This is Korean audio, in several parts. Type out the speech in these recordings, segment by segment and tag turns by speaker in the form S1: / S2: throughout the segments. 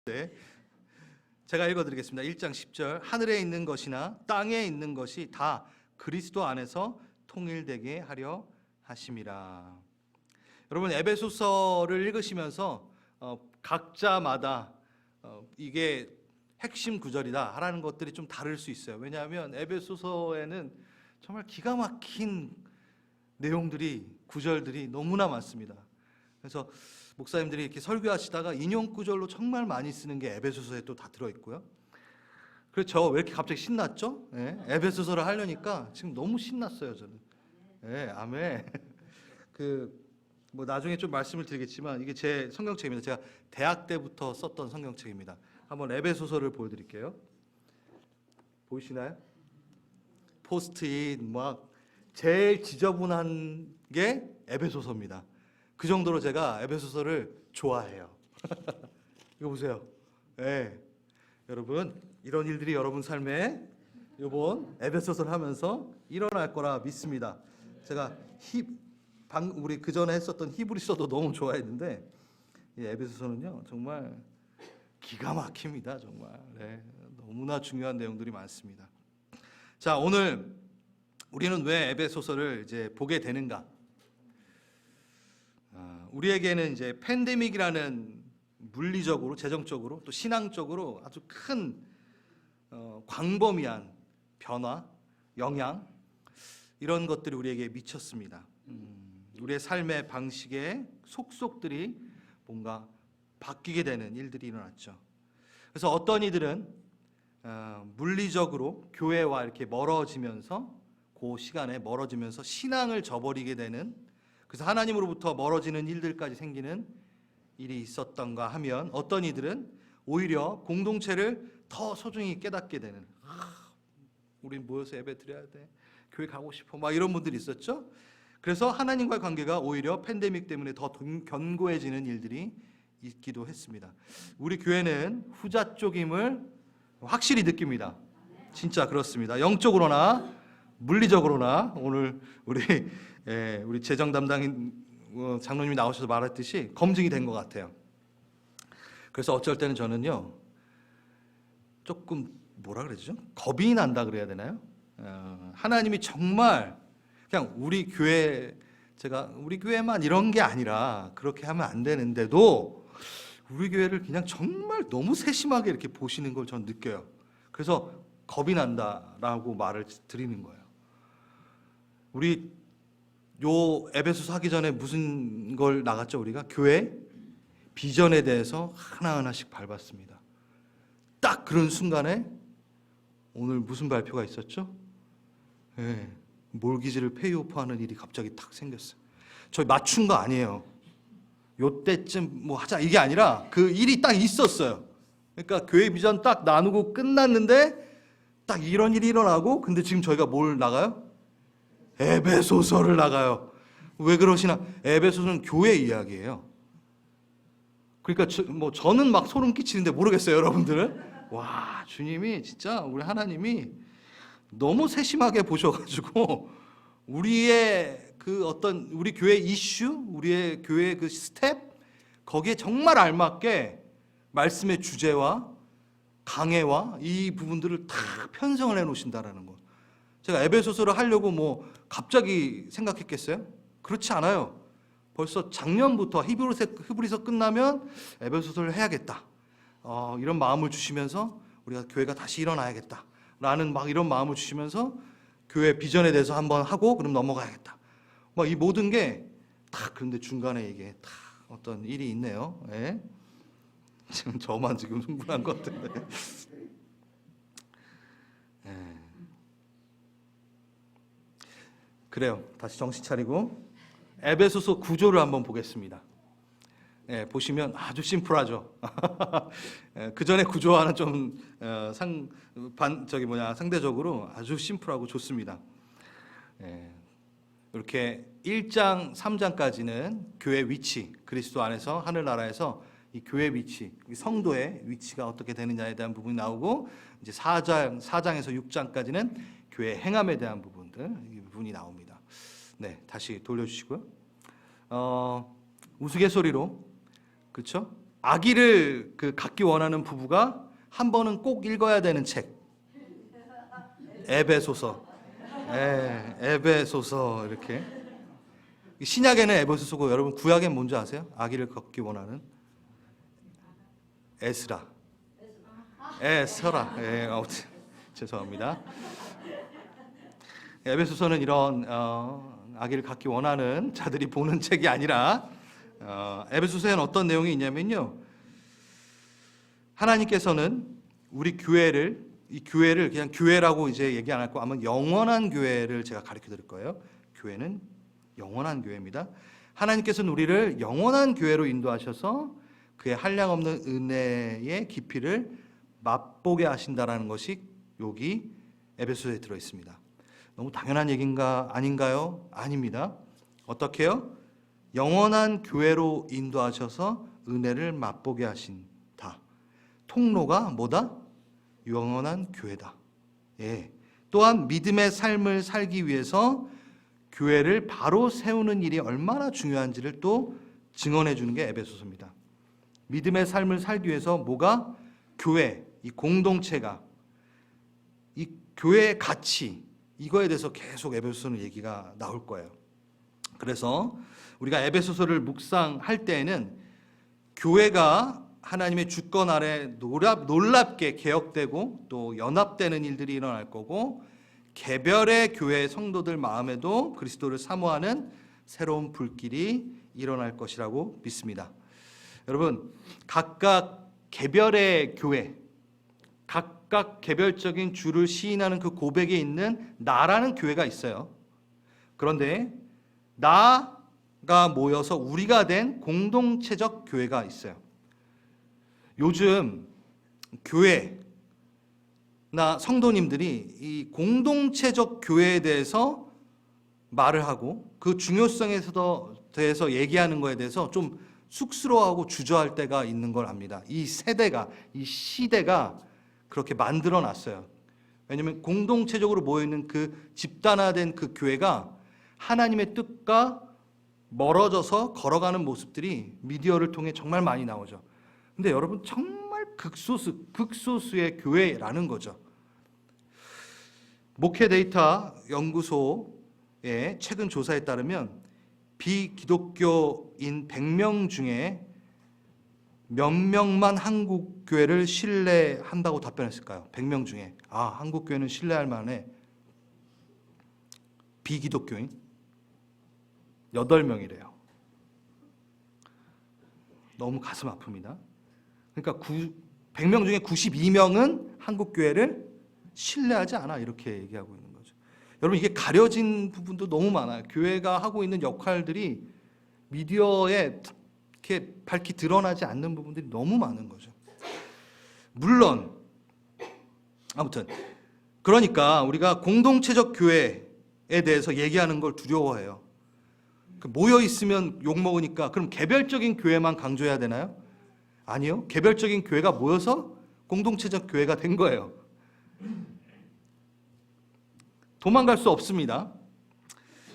S1: 네, 제가 읽어드리겠습니다. 1장 10절. 하늘에 있는 것이나 땅에 있는 것이 다 그리스도 안에서 통일되게 하려 하심이라. 여러분, 에베소서를 읽으시면서 각자마다 이게 핵심 구절이다 하라는 것들이 좀 다를 수 있어요. 왜냐하면 에베소서에는 정말 기가 막힌 내용들이, 구절들이 너무나 많습니다. 그래서 목사님들이 이렇게 설교하시다가 인용 구절로 정말 많이 쓰는 게 에베소서에 또 다 들어있고요. 그렇죠. 왜 이렇게 갑자기 신났죠? 네, 에베소서를 하려니까 지금 너무 신났어요, 저는. 네, 아멘. 뭐 나중에 좀 말씀을 드리겠지만 이게 제 성경책입니다. 제가 대학 때부터 썼던 성경책입니다. 한번 에베소서를 보여드릴게요. 보이시나요? 포스트잇 막 제일 지저분한 게 에베소서입니다. 그 정도로 제가 에베소서를 좋아해요. 이거 보세요. 네. 여러분, 이런 일들이 여러분 삶에 이번 에베소서를 하면서 일어날 거라 믿습니다. 제가 우리 그 전에 했었던 히브리서도 너무 좋아했는데 이 에베소서는요 정말 기가 막힙니다. 정말. 네. 너무나 중요한 내용들이 많습니다. 자, 오늘 우리는 왜 에베소서를 이제 보게 되는가? 우리에게는 이제 팬데믹이라는 물리적으로, 재정적으로, 또 신앙적으로 아주 큰 광범위한 변화, 영향 이런 것들이 우리에게 미쳤습니다. 우리의 삶의 방식의 속속들이 뭔가 바뀌게 되는 일들이 일어났죠. 그래서 어떤 이들은 물리적으로 교회와 이렇게 멀어지면서 그 시간에 멀어지면서 신앙을 저버리게 되는, 그래서 하나님으로부터 멀어지는 일들까지 생기는 일이 있었던가 하면, 어떤 이들은 오히려 공동체를 더 소중히 깨닫게 되는, 우린 모여서 예배 드려야 돼, 교회 가고 싶어, 막 이런 분들이 있었죠. 그래서 하나님과의 관계가 오히려 팬데믹 때문에 더 견고해지는 일들이 있기도 했습니다. 우리 교회는 후자 쪽임을 확실히 느낍니다. 진짜 그렇습니다. 영적으로나 물리적으로나. 오늘 우리 재정 담당인 장로님이 나오셔서 말했듯이 검증이 된 것 같아요. 그래서 어쩔 때는 저는요 조금 뭐라 그러죠? 겁이 난다 그래야 되나요? 하나님이 정말 그냥 우리 교회만 이런 게 아니라 그렇게 하면 안 되는데도 우리 교회를 그냥 정말 너무 세심하게 이렇게 보시는 걸 전 느껴요. 그래서 겁이 난다라고 말을 드리는 거예요. 우리 요 에베소서 하기 전에 무슨 걸 나갔죠? 우리가 교회 비전에 대해서 하나하나씩 밟았습니다. 딱 그런 순간에 오늘 무슨 발표가 있었죠? 네, 몰기지를 페이오프하는 일이 갑자기 탁 생겼어요. 저희 맞춘 거 아니에요. 요때쯤 뭐 하자 이게 아니라 그 일이 딱 있었어요. 그러니까 교회 비전 딱 나누고 끝났는데 딱 이런 일이 일어나고, 근데 지금 저희가 뭘 나가요? 에베소서를 나가요. 왜 그러시나? 에베소서는 교회 이야기예요. 그러니까 저는 막 소름 끼치는데 모르겠어요, 여러분들은? 와, 주님이 진짜, 우리 하나님이 너무 세심하게 보셔가지고 우리의 그 어떤 우리 교회 이슈, 우리의 교회 그 스텝, 거기에 정말 알맞게 말씀의 주제와 강해와 이 부분들을 다 편성을 해놓으신다라는 것. 제가 에베소서를 하려고 뭐 갑자기 생각했겠어요? 그렇지 않아요. 벌써 작년부터 히브리서 끝나면 에베소서를 해야겠다, 이런 마음을 주시면서 우리가 교회가 다시 일어나야겠다 라는 막 이런 마음을 주시면서 교회 비전에 대해서 한번 하고 그럼 넘어가야겠다, 막 이 모든 게 다. 그런데 중간에 이게 다 어떤 일이 있네요. 예? 지금 저만 지금 흥분한 것 같은데. 예. 그래요. 다시 정신 차리고 에베소서 구조를 한번 보겠습니다. 예, 보시면 아주 심플하죠. 그 전에 구조와는 좀 상대적으로 아주 심플하고 좋습니다. 예, 이렇게 1장, 3장까지는 교회 위치, 그리스도 안에서 하늘나라에서 이 교회 위치, 성도의 위치가 어떻게 되느냐에 대한 부분이 나오고, 이제 4장에서 6장까지는 교회 행함에 대한 부분들, 이 부분이 나옵니다. 네, 다시 돌려주시고요. 우스갯소리로, 그렇죠? 아기를 갖기 원하는 부부가 한 번은 꼭 읽어야 되는 책. 에베소서. 에베소서 이렇게. 신약에는 에베소서고 여러분 구약엔 뭔지 아세요? 아기를 갖기 원하는 에스라. 에스라. 아무튼 죄송합니다. 에베소서는 이런 아기를 갖기 원하는 자들이 보는 책이 아니라 에베소서에는 어떤 내용이 있냐면요. 하나님께서는 우리 교회를 이 교회를 그냥 교회라고 이제 얘기 안 할 거 아마 영원한 교회를 제가 가르쳐 드릴 거예요. 교회는 영원한 교회입니다. 하나님께서는 우리를 영원한 교회로 인도하셔서 그의 한량없는 은혜의 깊이를 맛보게 하신다라는 것이 여기 에베소서에 들어 있습니다. 너무 당연한 얘기인가 아닌가요? 아닙니다. 어떻게요? 영원한 교회로 인도하셔서 은혜를 맛보게 하신다. 통로가 뭐다? 영원한 교회다. 예. 또한 믿음의 삶을 살기 위해서 교회를 바로 세우는 일이 얼마나 중요한지를 또 증언해 주는 게 에베소서입니다. 믿음의 삶을 살기 위해서 뭐가? 교회, 이 공동체가, 이 교회의 가치, 이거에 대해서 계속 에베소서는 얘기가 나올 거예요. 그래서 우리가 에베소서를 묵상할 때에는 교회가 하나님의 주권 아래 놀랍게 개혁되고 또 연합되는 일들이 일어날 거고, 개별의 교회 성도들 마음에도 그리스도를 사모하는 새로운 불길이 일어날 것이라고 믿습니다. 여러분, 각각 개별의 교회, 각각 개별적인 주를 시인하는 그 고백에 있는 나라는 교회가 있어요. 그런데 나가 모여서 우리가 된 공동체적 교회가 있어요. 요즘 교회나 성도님들이 이 공동체적 교회에 대해서 말을 하고 그 중요성에 대해서 얘기하는 거에 대해서 좀 쑥스러워하고 주저할 때가 있는 걸 압니다. 이 세대가, 이 시대가 그렇게 만들어 놨어요. 왜냐하면 공동체적으로 모여있는 그 집단화된 그 교회가 하나님의 뜻과 멀어져서 걸어가는 모습들이 미디어를 통해 정말 많이 나오죠. 근데 여러분, 정말 극소수의 교회라는 거죠. 목회 데이터 연구소의 최근 조사에 따르면 비기독교인 100명 중에 몇 명만 한국 교회를 신뢰한다고 답변했을까요? 100명 중에 한국 교회는 신뢰할 만해. 비기독교인 8명이래요. 너무 가슴 아픕니다. 그러니까 100명 중에 92명은 한국 교회를 신뢰하지 않아, 이렇게 얘기하고 있는 거죠. 여러분, 이게 가려진 부분도 너무 많아요. 교회가 하고 있는 역할들이 미디어에 이렇게 밝히 드러나지 않는 부분들이 너무 많은 거죠. 물론 아무튼 그러니까 우리가 공동체적 교회에 대해서 얘기하는 걸 두려워해요. 모여 있으면 욕 먹으니까 그럼 개별적인 교회만 강조해야 되나요? 아니요. 개별적인 교회가 모여서 공동체적 교회가 된 거예요. 도망갈 수 없습니다.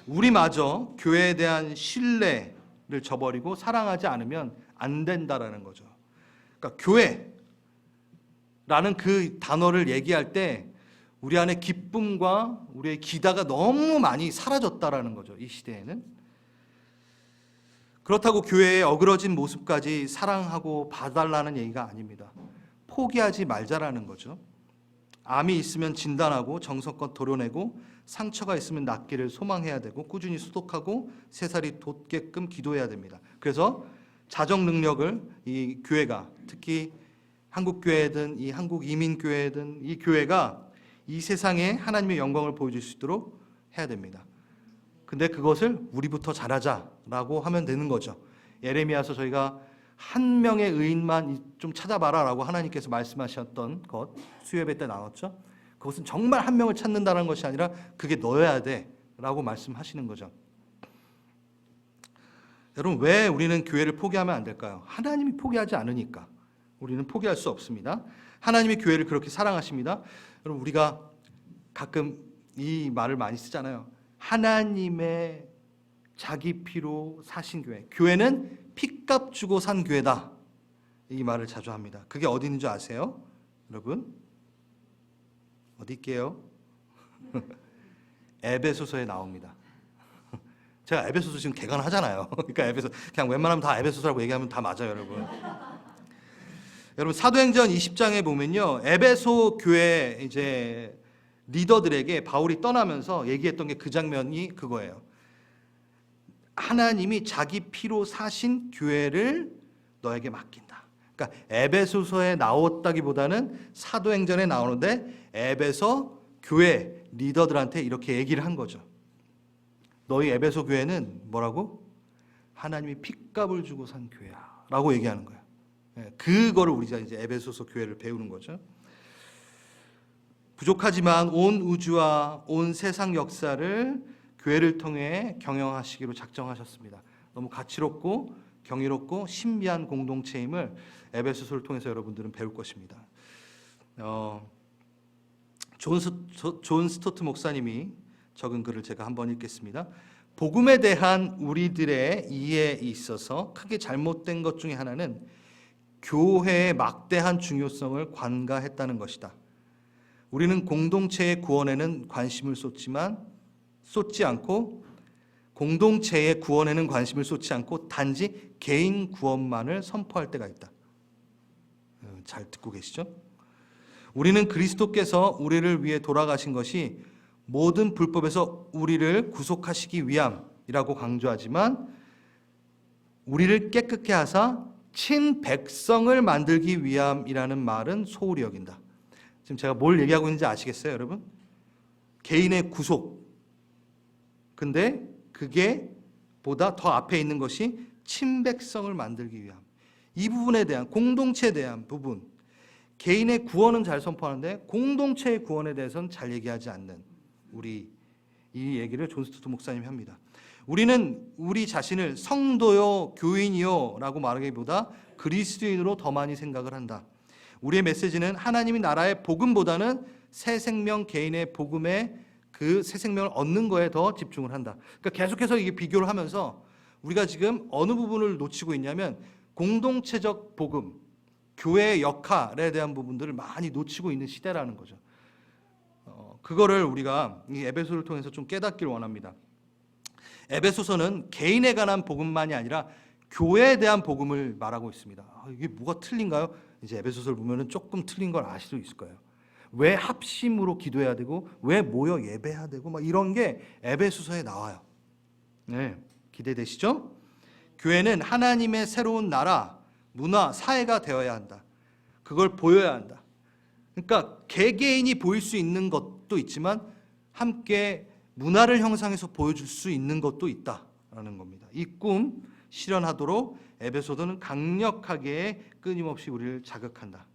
S1: 우리마저 교회에 대한 신뢰를 저버리고 사랑하지 않으면 안 된다라는 거죠. 그러니까 교회라는 그 단어를 얘기할 때 우리 안에 기쁨과 우리의 기다가 너무 많이 사라졌다라는 거죠. 이 시대에는. 그렇다고 교회의 어그러진 모습까지 사랑하고 봐달라는 얘기가 아닙니다. 포기하지 말자라는 거죠. 암이 있으면 진단하고 정성껏 도려내고 상처가 있으면 낫기를 소망해야 되고 꾸준히 소독하고 새살이 돋게끔 기도해야 됩니다. 그래서 자정 능력을 이 교회가, 특히 한국교회든 이 한국이민교회든 이 교회가 이 세상에 하나님의 영광을 보여줄 수 있도록 해야 됩니다. 근데 그것을 우리부터 잘하자라고 하면 되는 거죠. 예레미야서 저희가 한 명의 의인만 좀 찾아봐라 라고 하나님께서 말씀하셨던 것 수요예배 때 나눴죠. 그것은 정말 한 명을 찾는다는 것이 아니라 그게 너여야 돼 라고 말씀하시는 거죠. 여러분, 왜 우리는 교회를 포기하면 안 될까요? 하나님이 포기하지 않으니까 우리는 포기할 수 없습니다. 하나님이 교회를 그렇게 사랑하십니다. 여러분, 우리가 가끔 이 말을 많이 쓰잖아요. 하나님의 자기 피로 사신 교회. 교회는 피값 주고 산 교회다. 이 말을 자주 합니다. 그게 어디 있는 줄 아세요? 여러분? 어디 있게요? 에베소서에 나옵니다. 제가 에베소서 지금 개관하잖아요. 그러니까 에베소 그냥 웬만하면 다 에베소서라고 얘기하면 다 맞아요, 여러분. 여러분 사도행전 20장에 보면요, 에베소 교회 이제 리더들에게 바울이 떠나면서 얘기했던 게 그 장면이 그거예요. 하나님이 자기 피로 사신 교회를 너에게 맡긴다. 그러니까 에베소서에 나왔다기보다는 사도행전에 나오는데 에베소 교회 리더들한테 이렇게 얘기를 한 거죠. 너희 에베소 교회는 뭐라고? 하나님이 핏값을 주고 산 교회야 라고 얘기하는 거예요. 그거를 우리가 이제 에베소서 교회를 배우는 거죠. 부족하지만 온 우주와 온 세상 역사를 교회를 통해 경영하시기로 작정하셨습니다. 너무 가치롭고 경이롭고 신비한 공동체임을 에베소서를 통해서 여러분들은 배울 것입니다. 존 스토트 목사님이 적은 글을 제가 한번 읽겠습니다. 복음에 대한 우리들의 이해에 있어서 크게 잘못된 것 중에 하나는 교회의 막대한 중요성을 관가했다는 것이다. 우리는 공동체의 구원에는 관심을 쏟지 않고 공동체의 구원에는 관심을 쏟지 않고 단지 개인 구원만을 선포할 때가 있다. 잘 듣고 계시죠? 우리는 그리스도께서 우리를 위해 돌아가신 것이 모든 불법에서 우리를 구속하시기 위함이라고 강조하지만 우리를 깨끗게 하사 친백성을 만들기 위함이라는 말은 소홀히 여긴다. 지금 제가 뭘 얘기하고 있는지 아시겠어요, 여러분? 개인의 구속. 근데 그게 보다 더 앞에 있는 것이 친백성을 만들기 위함. 이 부분에 대한, 공동체에 대한 부분. 개인의 구원은 잘 선포하는데 공동체의 구원에 대해서는 잘 얘기하지 않는 우리, 이 얘기를 존 스토트 목사님이 합니다. 우리는 우리 자신을 성도요, 교인이요 라고 말하기보다 그리스도인으로 더 많이 생각을 한다. 우리의 메시지는 하나님의 나라의 복음보다는 새 생명 개인의 복음에 그 새 생명을 얻는 거에 더 집중을 한다. 그러니까 계속해서 이게 비교를 하면서 우리가 지금 어느 부분을 놓치고 있냐면 공동체적 복음, 교회의 역할에 대한 부분들을 많이 놓치고 있는 시대라는 거죠. 그거를 우리가 이 에베소를 통해서 좀 깨닫기를 원합니다. 에베소서는 개인에 관한 복음만이 아니라 교회에 대한 복음을 말하고 있습니다. 이게 뭐가 틀린가요? 이제 에베소서를 보면 조금 틀린 걸 아실 수 있을 거예요. 왜 합심으로 기도해야 되고 왜 모여 예배해야 되고 막 이런 게 에베소서에 나와요. 네, 기대되시죠? 교회는 하나님의 새로운 나라, 문화, 사회가 되어야 한다. 그걸 보여야 한다. 그러니까 개개인이 보일 수 있는 것도 있지만 함께 문화를 형성해서 보여줄 수 있는 것도 있다라는 겁니다. 이 꿈 실현하도록 에베소서는 강력하게 끊임없이 우리를 자극한다.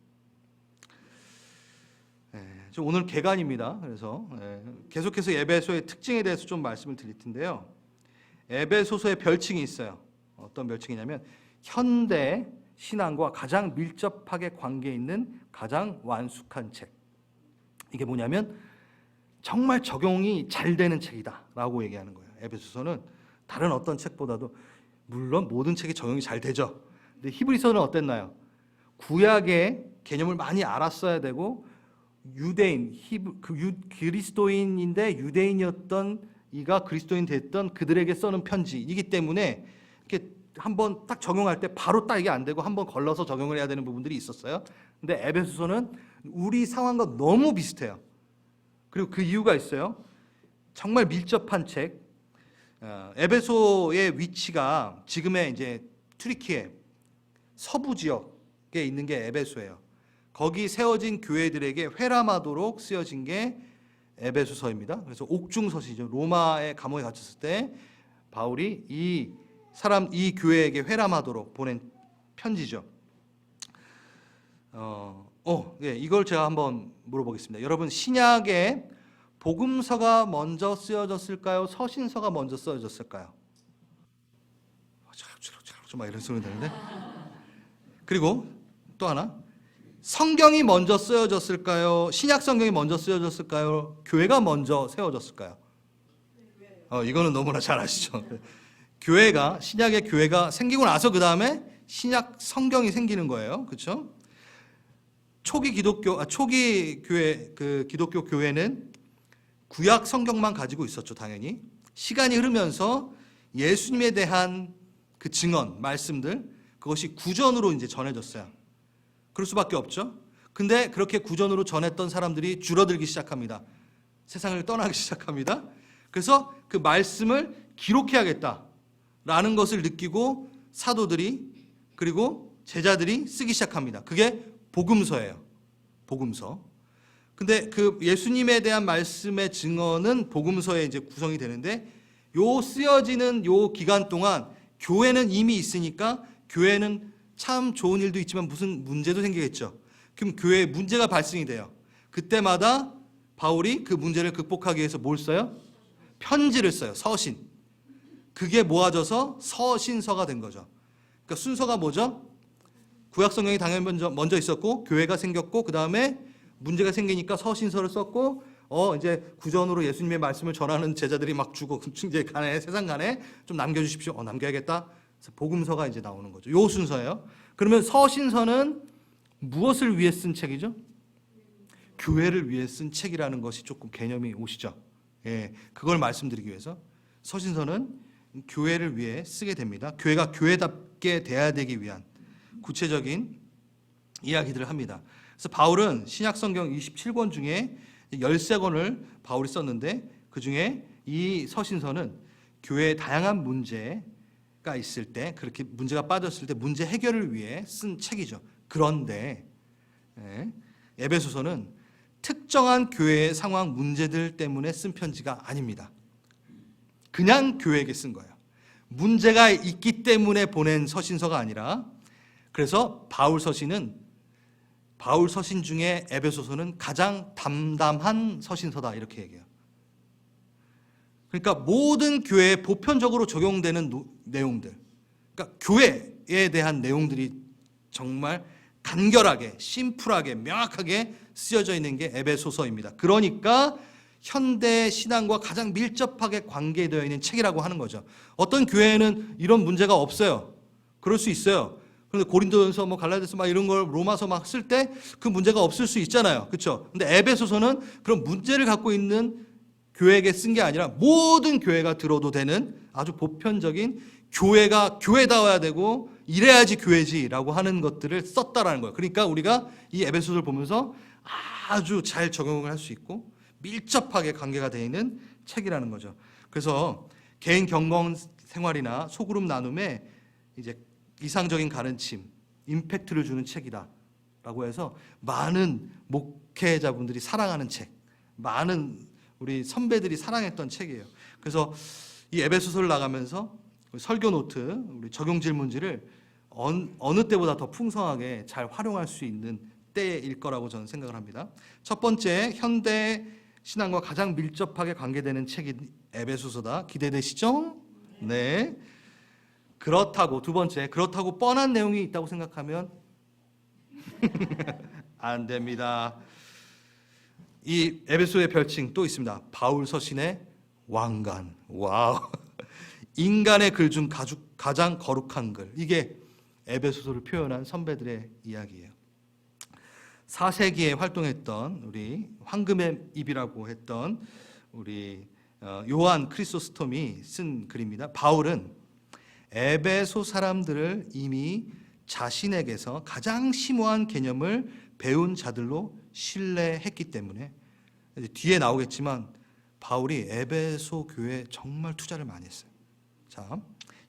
S1: 오늘 개관입니다. 그래서 계속해서 에베소의 특징에 대해서 좀 말씀을 드릴 텐데요. 에베소서의 별칭이 있어요. 어떤 별칭이냐면 현대 신앙과 가장 밀접하게 관계 있는 가장 완숙한 책. 이게 뭐냐면 정말 적용이 잘 되는 책이다라고 얘기하는 거예요. 에베소서는 다른 어떤 책보다도 물론 모든 책이 적용이 잘 되죠. 근데 히브리서는 어땠나요? 구약의 개념을 많이 알았어야 되고 유대인, 그리스도인인데 유대인이었던 이가 그리스도인 됐던 그들에게 써는 편지이기 때문에 이렇게 한번 딱 적용할 때 바로 딱 이게 안 되고 한번 걸러서 적용을 해야 되는 부분들이 있었어요. 근데 에베소서는 우리 상황과 너무 비슷해요. 그리고 그 이유가 있어요. 정말 밀접한 책. 에베소의 위치가 지금의 이제 튀르키예 서부 지역에 있는 게 에베소예요. 거기 세워진 교회들에게 회람하도록 쓰여진 게 에베소서입니다. 그래서 옥중서시죠. 로마의 감옥에 갇혔을 때 바울이 이 교회에게 회람하도록 보낸 편지죠. 이걸 제가 한번 물어보겠습니다. 여러분, 신약에 복음서가 먼저 쓰여졌을까요? 서신서가 먼저 쓰여졌을까요? 막 이런 소리 되는데. 그리고 또 하나, 성경이 먼저 쓰여졌을까요? 신약 성경이 먼저 쓰여졌을까요? 교회가 먼저 세워졌을까요? 이거는 너무나 잘 아시죠. 교회가, 신약의 교회가 생기고 나서 그 다음에 신약 성경이 생기는 거예요. 그렇죠? 초기 교회, 기독교 교회는 구약 성경만 가지고 있었죠, 당연히. 시간이 흐르면서 예수님에 대한 그 증언, 말씀들, 그것이 구전으로 이제 전해졌어요. 그럴 수밖에 없죠. 근데 그렇게 구전으로 전했던 사람들이 줄어들기 시작합니다. 세상을 떠나기 시작합니다. 그래서 그 말씀을 기록해야겠다라는 것을 느끼고 사도들이 그리고 제자들이 쓰기 시작합니다. 그게 복음서예요. 복음서. 근데 그 예수님에 대한 말씀의 증언은 복음서에 이제 구성이 되는데 요 쓰여지는 요 기간 동안 교회는 이미 있으니까 교회는 참 좋은 일도 있지만 무슨 문제도 생기겠죠. 그럼 교회에 문제가 발생이 돼요. 그때마다 바울이 그 문제를 극복하기 위해서 뭘 써요? 편지를 써요. 서신. 그게 모아져서 서신서가 된 거죠. 그러니까 순서가 뭐죠? 구약 성경이 당연히 먼저 있었고 교회가 생겼고 그 다음에 문제가 생기니까 서신서를 썼고 이제 구전으로 예수님의 말씀을 전하는 제자들이 막 주고 이제 세상 간에 좀 남겨주십시오. 남겨야겠다. 그래서 복음서가 이제 나오는 거죠. 요 순서예요. 그러면 서신서는 무엇을 위해 쓴 책이죠? 교회를 위해 쓴 책이라는 것이 조금 개념이 오시죠. 예, 그걸 말씀드리기 위해서 서신서는 교회를 위해 쓰게 됩니다. 교회가 교회답게 돼야 되기 위한 구체적인 이야기들을 합니다. 그래서 바울은 신약 성경 27권 중에 13권을 바울이 썼는데 그 중에 이 서신서는 교회의 다양한 문제가 있을 때 그렇게 문제가 빠졌을 때 문제 해결을 위해 쓴 책이죠. 그런데 에베소서는 특정한 교회의 상황 문제들 때문에 쓴 편지가 아닙니다. 그냥 교회에게 쓴 거예요. 문제가 있기 때문에 보낸 서신서가 아니라 그래서 바울 서신 중에 에베소서는 가장 담담한 서신서다 이렇게 얘기해요. 그러니까 모든 교회에 보편적으로 적용되는 내용들, 그러니까 교회에 대한 내용들이 정말 간결하게, 심플하게, 명확하게 쓰여져 있는 게 에베소서입니다. 그러니까 현대 신앙과 가장 밀접하게 관계되어 있는 책이라고 하는 거죠. 어떤 교회에는 이런 문제가 없어요. 그럴 수 있어요. 그런데 고린도전서, 갈라디아서 이런 걸 로마서 쓸 때 그 문제가 없을 수 있잖아요. 그렇죠? 근데 에베소서는 그런 문제를 갖고 있는 교회에게 쓴 게 아니라 모든 교회가 들어도 되는 아주 보편적인 교회가 교회다워야 되고 이래야지 교회지라고 하는 것들을 썼다라는 거예요. 그러니까 우리가 이 에베소서를 보면서 아주 잘 적용을 할 수 있고 밀접하게 관계가 되어 있는 책이라는 거죠. 그래서 개인 경건 생활이나 소그룹 나눔에 이제 이상적인 가르침, 임팩트를 주는 책이다라고 해서 많은 목회자분들이 사랑하는 책, 많은 우리 선배들이 사랑했던 책이에요. 그래서 이 에베소서를 나가면서 설교 노트, 우리 적용 질문지를 어느 때보다 더 풍성하게 잘 활용할 수 있는 때일 거라고 저는 생각을 합니다. 첫 번째, 현대 신앙과 가장 밀접하게 관계되는 책이 에베소서다. 기대되시죠? 네. 그렇다고 두 번째, 그렇다고 뻔한 내용이 있다고 생각하면 안 됩니다. 이 에베소의 별칭 또 있습니다. 바울 서신의 왕관. 와우. 인간의 글 중 가장 거룩한 글. 이게 에베소서를 표현한 선배들의 이야기예요. 4세기에 활동했던 우리 황금의 입이라고 했던 우리 요한 크리소스톰이 쓴 글입니다. 바울은 에베소 사람들을 이미 자신에게서 가장 심오한 개념을 배운 자들로 신뢰했기 때문에 뒤에 나오겠지만 바울이 에베소 교회에 정말 투자를 많이 했어요. 자,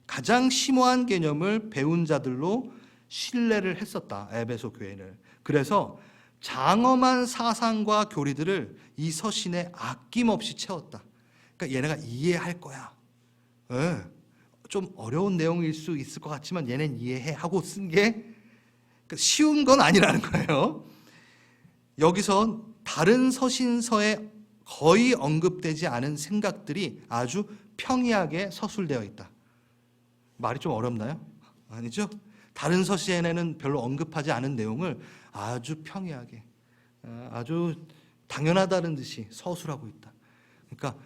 S1: 가장 심오한 개념을 배운 자들로 신뢰를 했었다. 에베소 교회를. 그래서 장엄한 사상과 교리들을 이 서신에 아낌없이 채웠다. 그러니까 얘네가 이해할 거야. 좀 어려운 내용일 수 있을 것 같지만 얘는 이해해 하고 쓴 게 쉬운 건 아니라는 거예요. 여기서 다른 서신서에 거의 언급되지 않은 생각들이 아주 평이하게 서술되어 있다. 말이 좀 어렵나요? 아니죠? 다른 서신에는 별로 언급하지 않은 내용을 아주 평이하게, 아주 당연하다는 듯이 서술하고 있다. 그러니까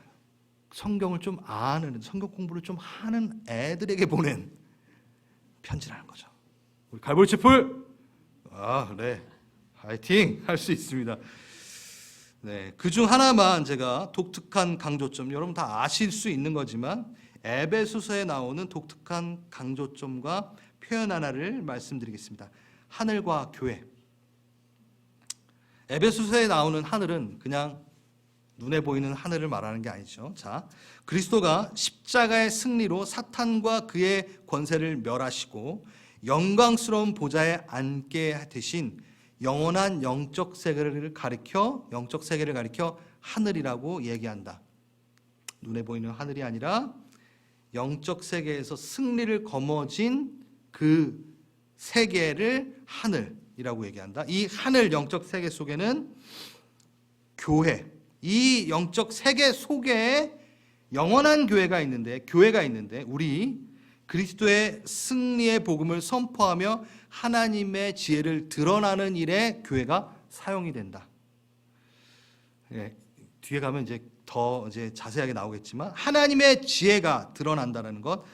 S1: 성경을 좀 아는, 성경 공부를 좀 하는 애들에게 보낸 편지라는 거죠. 우리 갈보리채플 네, 파이팅 할 수 있습니다. 네, 그중 하나만 제가 독특한 강조점, 여러분 다 아실 수 있는 거지만 에베소서에 나오는 독특한 강조점과 표현 하나를 말씀드리겠습니다. 하늘과 교회. 에베소서에 나오는 하늘은 그냥 눈에 보이는 하늘을 말하는 게 아니죠. 자, 그리스도가 십자가의 승리로 사탄과 그의 권세를 멸하시고 영광스러운 보좌에 앉게 되신 영원한 영적 세계를 가리켜 하늘이라고 얘기한다. 눈에 보이는 하늘이 아니라 영적 세계에서 승리를 거머쥔 그 세계를 하늘이라고 얘기한다. 이 하늘 영적 세계 속에는 교회, 이 영적 세계 속에 영원한 교회가 있는데 우리 그리스도의 승리의 복음을 선포하며 하나님의 지혜를 드러나는 일에 교회가 사용이 된다. 예, 뒤에 가면 이제 더 자세하게 나오겠지만 하나님의 지혜가 드러난다는 것.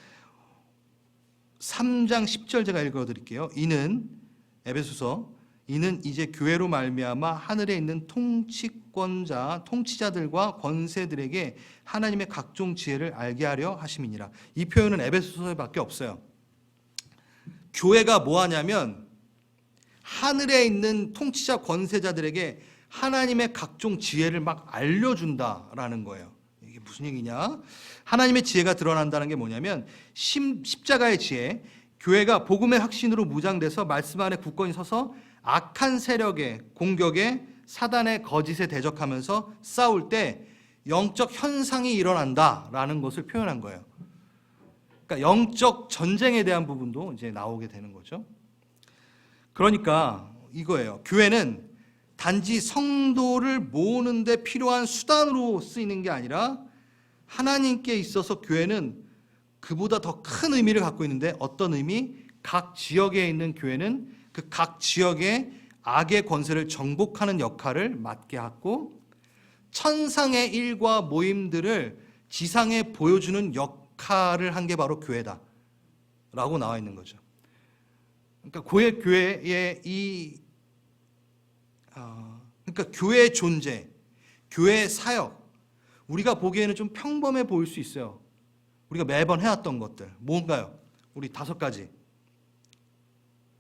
S1: 3장 10절 제가 읽어드릴게요. 이는 이제 교회로 말미암아 하늘에 있는 통치자들과 권세들에게 하나님의 각종 지혜를 알게 하려 하심이니라. 이 표현은 에베소서에밖에 없어요. 교회가 뭐 하냐면 하늘에 있는 통치자 권세자들에게 하나님의 각종 지혜를 막 알려준다라는 거예요. 이게 무슨 얘기냐? 하나님의 지혜가 드러난다는 게 뭐냐면 십자가의 지혜, 교회가 복음의 확신으로 무장돼서 말씀 안에 굳건히 서서 악한 세력의 공격에 사단의 거짓에 대적하면서 싸울 때 영적 현상이 일어난다라는 것을 표현한 거예요. 그러니까 영적 전쟁에 대한 부분도 이제 나오게 되는 거죠. 그러니까 이거예요. 교회는 단지 성도를 모으는 데 필요한 수단으로 쓰이는 게 아니라 하나님께 있어서 교회는 그보다 더 큰 의미를 갖고 있는데, 어떤 의미? 각 지역에 있는 교회는 그 각 지역의 악의 권세를 정복하는 역할을 맡게 하고 천상의 일과 모임들을 지상에 보여주는 역할을 한 게 바로 교회다 라고 나와 있는 거죠. 그러니까 교회의 그러니까 교회의 존재, 교회의 사역, 우리가 보기에는 좀 평범해 보일 수 있어요. 우리가 매번 해왔던 것들 뭔가요? 우리 5가지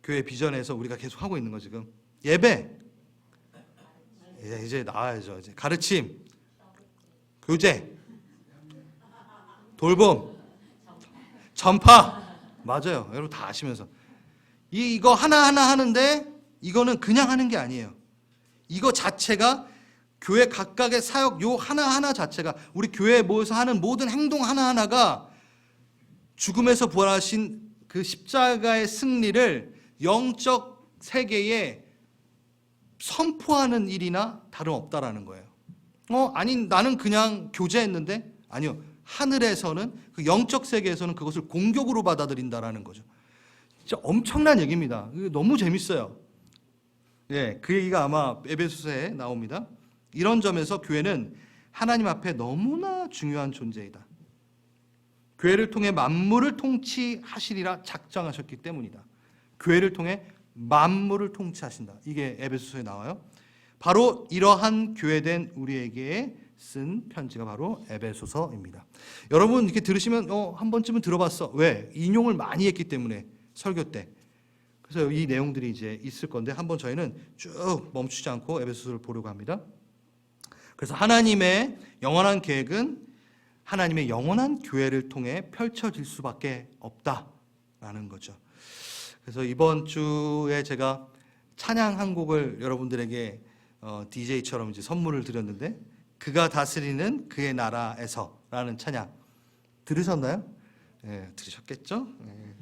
S1: 교회 비전에서 우리가 계속 하고 있는 거 지금 예배, 이제 나와야죠. 이제 가르침, 교제, 돌봄, 전파. 맞아요. 여러분 다 아시면서 이거 하나하나 하는데 이거는 그냥 하는 게 아니에요. 이거 자체가 교회 각각의 사역 요 하나하나 자체가, 우리 교회에 모여서 하는 모든 행동 하나하나가 죽음에서 부활하신 그 십자가의 승리를 영적 세계에 선포하는 일이나 다름없다라는 거예요. 아니 나는 그냥 교제했는데, 아니요. 하늘에서는 그 영적 세계에서는 그것을 공격으로 받아들인다라는 거죠. 진짜 엄청난 얘기입니다. 너무 재밌어요. 예, 그 얘기가 아마 에베소서에 나옵니다. 이런 점에서 교회는 하나님 앞에 너무나 중요한 존재이다. 교회를 통해 만물을 통치하시리라 작정하셨기 때문이다. 교회를 통해 만물을 통치하신다. 이게 에베소서에 나와요. 바로 이러한 교회된 우리에게 쓴 편지가 바로 에베소서입니다. 여러분 이렇게 들으시면 한 번쯤은 들어봤어. 왜? 인용을 많이 했기 때문에 설교 때. 그래서 이 내용들이 이제 있을 건데 한번 저희는 쭉 멈추지 않고 에베소서를 보려고 합니다. 그래서 하나님의 영원한 계획은 하나님의 영원한 교회를 통해 펼쳐질 수밖에 없다라는 거죠. 그래서 이번 주에 제가 찬양 한 곡을 여러분들에게 DJ처럼 이제 선물을 드렸는데, 그가 다스리는 그의 나라에서라는 찬양 들으셨나요? 네, 들으셨겠죠? 네.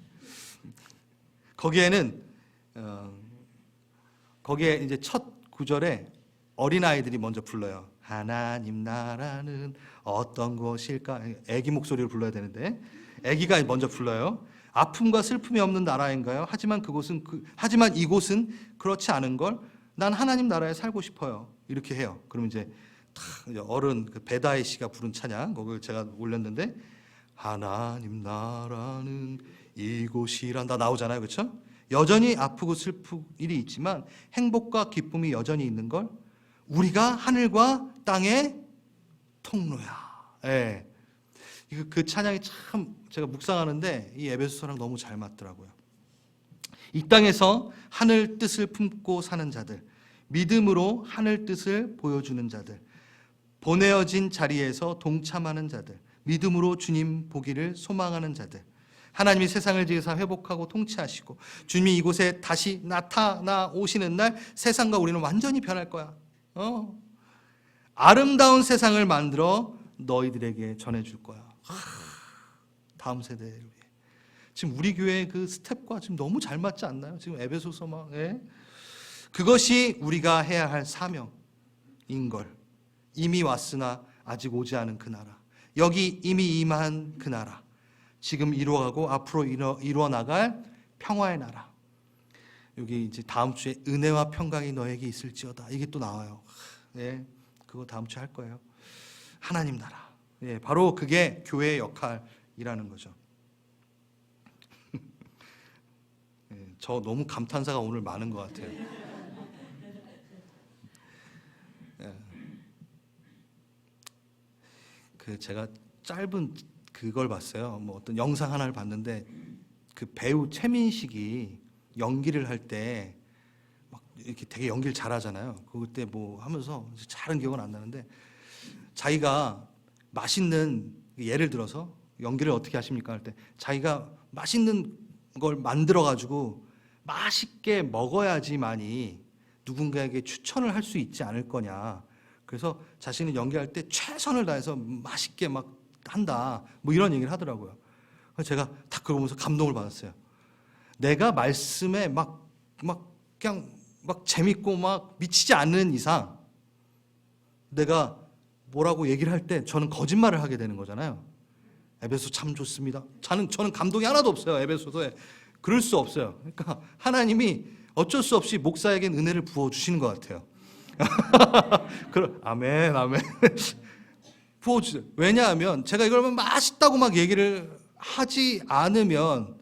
S1: 거기에 이제 첫 구절에 어린아이들이 먼저 불러요. 하나님 나라는 어떤 곳일까? 애기 목소리로 불러야 되는데 애기가 먼저 불러요. 아픔과 슬픔이 없는 나라인가요? 하지만 이곳은 그렇지 않은 걸. 난 하나님 나라에 살고 싶어요. 이렇게 해요. 그럼 이제 어른 베다이 씨가 부른 찬양, 그걸 제가 올렸는데 하나님 나라는 이곳이란다 나오잖아요, 그렇죠? 여전히 아프고 슬픈 일이 있지만 행복과 기쁨이 여전히 있는 걸 우리가 하늘과 땅의 통로야. 예. 그 찬양이 참 제가 묵상하는데 이 에베소서랑 너무 잘 맞더라고요. 이 땅에서 하늘 뜻을 품고 사는 자들, 믿음으로 하늘 뜻을 보여주는 자들, 보내어진 자리에서 동참하는 자들, 믿음으로 주님 보기를 소망하는 자들, 하나님이 세상을 지으사 회복하고 통치하시고 주님이 이곳에 다시 나타나 오시는 날 세상과 우리는 완전히 변할 거야. 아름다운 세상을 만들어 너희들에게 전해줄 거야. 다음 세대를 위해. 지금 우리 교회의 그 스텝과 지금 너무 잘 맞지 않나요? 지금 에베소서 막. 예? 그것이 우리가 해야 할 사명인 걸. 이미 왔으나 아직 오지 않은 그 나라. 여기 이미 임한 그 나라. 지금 이루어가고 앞으로 이루어 나갈 평화의 나라. 여기 이제 다음 주에 은혜와 평강이 너에게 있을지어다. 이게 또 나와요. 예, 그거 다음 주에 할 거예요. 하나님 나라. 예, 바로 그게 교회의 역할이라는 거죠. 예, 저 너무 감탄사가 오늘 많은 것 같아요. 예. 그 제가 짧은 그걸 봤어요. 뭐 어떤 영상 하나를 봤는데 그 배우 최민식이 연기를 할 때 막 이렇게 되게 연기를 잘하잖아요. 그때 뭐 하면서 잘은 기억은 안 나는데 자기가 맛있는 예를 들어서 연기를 어떻게 하십니까 할 때 자기가 맛있는 걸 만들어 가지고 맛있게 먹어야지만이 누군가에게 추천을 할 수 있지 않을 거냐. 그래서 자신이 연기할 때 최선을 다해서 맛있게 막 한다. 뭐 이런 얘기를 하더라고요. 그래서 제가 딱 그걸 보면서 감동을 받았어요. 내가 말씀에 그냥 재밌고 막 미치지 않는 이상 내가 뭐라고 얘기를 할 때 저는 거짓말을 하게 되는 거잖아요. 에베소 참 좋습니다. 저는 감동이 하나도 없어요. 에베소서에. 그럴 수 없어요. 그러니까 하나님이 어쩔 수 없이 목사에겐 은혜를 부어주시는 것 같아요. 아멘. 부어주세요. 왜냐하면 제가 이걸 맛있다고 막 얘기를 하지 않으면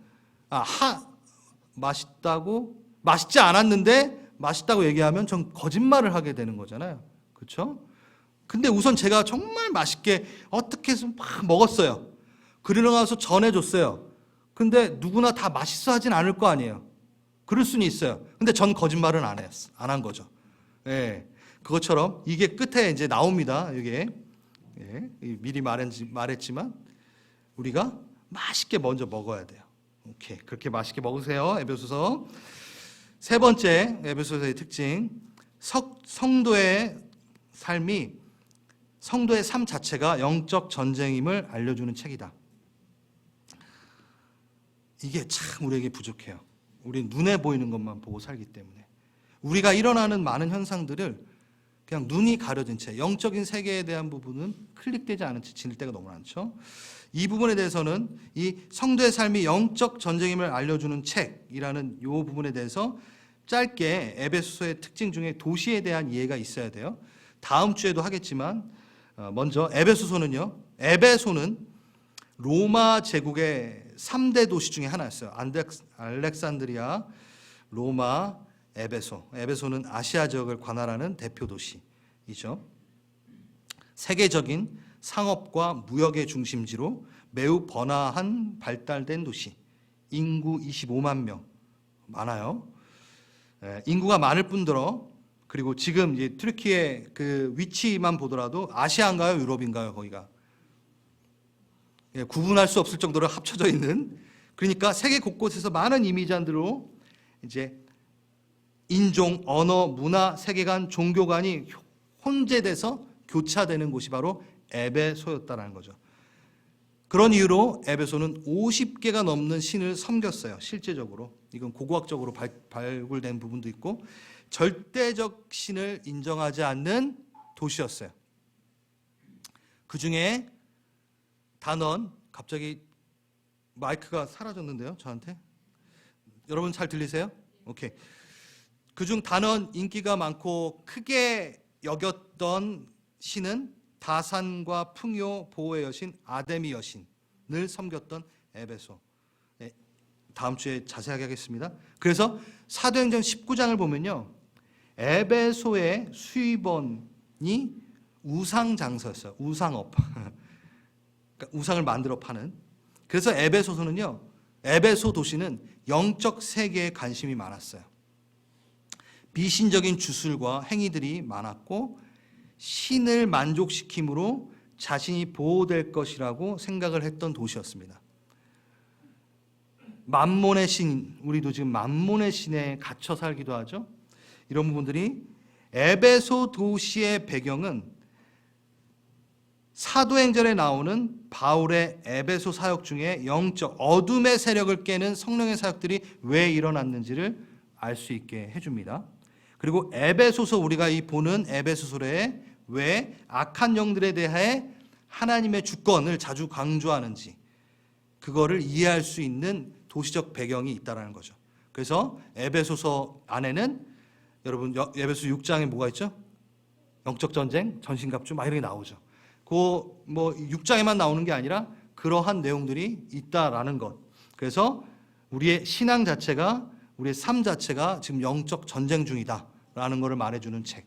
S1: 맛있지 않았는데 맛있다고 얘기하면 전 거짓말을 하게 되는 거잖아요. 그렇죠? 근데 우선 제가 정말 맛있게 어떻게 해서 막 먹었어요. 그러고 나서 전해줬어요. 근데 누구나 다 맛있어 하진 않을 거 아니에요. 그럴 수는 있어요. 근데 전 거짓말은 안 한 거죠. 예. 그것처럼 이게 끝에 이제 나옵니다. 이게. 예. 미리 말했지만 우리가 맛있게 먼저 먹어야 돼요. 오케이. 그렇게 맛있게 먹으세요. 에베소서. 세 번째 에베소서의 특징. 성도의 삶 자체가 영적 전쟁임을 알려주는 책이다. 이게 참 우리에게 부족해요. 우리 눈에 보이는 것만 보고 살기 때문에 우리가 일어나는 많은 현상들을 그냥 눈이 가려진 채 영적인 세계에 대한 부분은 클릭되지 않은 채 지낼 때가 너무 많죠. 이 부분에 대해서는 이 성도의 삶이 영적 전쟁임을 알려주는 책이라는 이 부분에 대해서 짧게 에베소서의 특징 중에 도시에 대한 이해가 있어야 돼요. 다음 주에도 하겠지만 먼저 에베소서는 로마 제국의 3대 도시 중에 하나였어요. 알렉산드리아, 로마, 에베소. 에베소는 아시아 지역을 관할하는 대표 도시이죠. 세계적인 상업과 무역의 중심지로 매우 번화한 발달된 도시. 인구 25만 명. 많아요. 인구가 많을 뿐더러 그리고 지금 이제 튀르키예 그 위치만 보더라도 아시아인가요, 유럽인가요, 거기가? 구분할 수 없을 정도로 합쳐져 있는. 그러니까 세계 곳곳에서 많은 이미지들로 이제 인종, 언어, 문화, 세계관, 종교관이 혼재돼서 교차되는 곳이 바로 에베소였다는 거죠. 그런 이유로 에베소는 50개가 넘는 신을 섬겼어요. 실제적으로. 이건 고고학적으로 발굴된 부분도 있고 절대적 신을 인정하지 않는 도시였어요. 그중에 단원, 갑자기 마이크가 사라졌는데요, 저한테. 여러분 잘 들리세요? 오케이. 그중 단원 인기가 많고 크게 여겼던 신은 다산과 풍요 보호의 여신 아데미 여신을 섬겼던 에베소. 다음 주에 자세하게 하겠습니다. 그래서 사도행전 19장을 보면요, 에베소의 수입원이 우상 장사였어요. 우상업. 그러니까 우상을 만들어 파는. 그래서 에베소 도시는 영적 세계에 관심이 많았어요. 비신적인 주술과 행위들이 많았고 신을 만족시킴으로 자신이 보호될 것이라고 생각을 했던 도시였습니다. 만몬의 신, 우리도 지금 만몬의 신에 갇혀 살기도 하죠. 이런 부분들이 에베소 도시의 배경은 사도행전에 나오는 바울의 에베소 사역 중에 영적 어둠의 세력을 깨는 성령의 사역들이 왜 일어났는지를 알 수 있게 해줍니다. 그리고 에베소서, 우리가 이 보는 에베소서에 왜 악한 영들에 대해 하나님의 주권을 자주 강조하는지 그거를 이해할 수 있는 도시적 배경이 있다는 거죠. 그래서 에베소서 안에는 여러분 에베소 6장에 뭐가 있죠? 영적 전쟁, 전신갑주 막 이런 게 나오죠. 그 뭐 6장에만 나오는 게 아니라 그러한 내용들이 있다라는 것. 그래서 우리의 신앙 자체가, 우리의 삶 자체가 지금 영적 전쟁 중이다라는 것을 말해주는 책.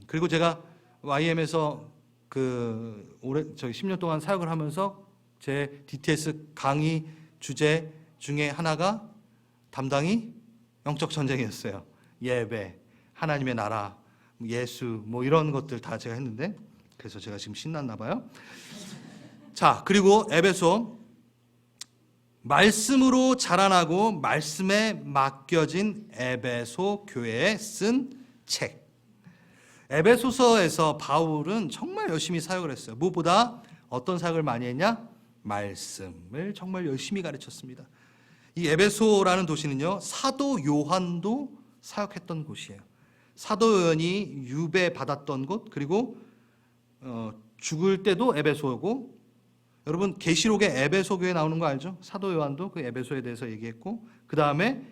S1: 그리고 제가 YM에서 올해 10년 동안 사역을 하면서 제 DTS 강의 주제 중에 하나가 담당이 영적 전쟁이었어요. 예배, 하나님의 나라, 예수 뭐 이런 것들 다 제가 했는데, 그래서 제가 지금 신났나 봐요. 자, 그리고 에베소, 말씀으로 자라나고 말씀에 맡겨진 에베소 교회에 쓴 책. 에베소서에서 바울은 정말 열심히 사역을 했어요. 무엇보다 어떤 사역을 많이 했냐? 말씀을 정말 열심히 가르쳤습니다. 이 에베소라는 도시는요, 사도 요한도 사역했던 곳이에요. 사도 요한이 유배 받았던 곳, 그리고 죽을 때도 에베소고, 여러분 계시록에 에베소 교회 나오는 거 알죠? 사도 요한도 그 에베소에 대해서 얘기했고, 그 다음에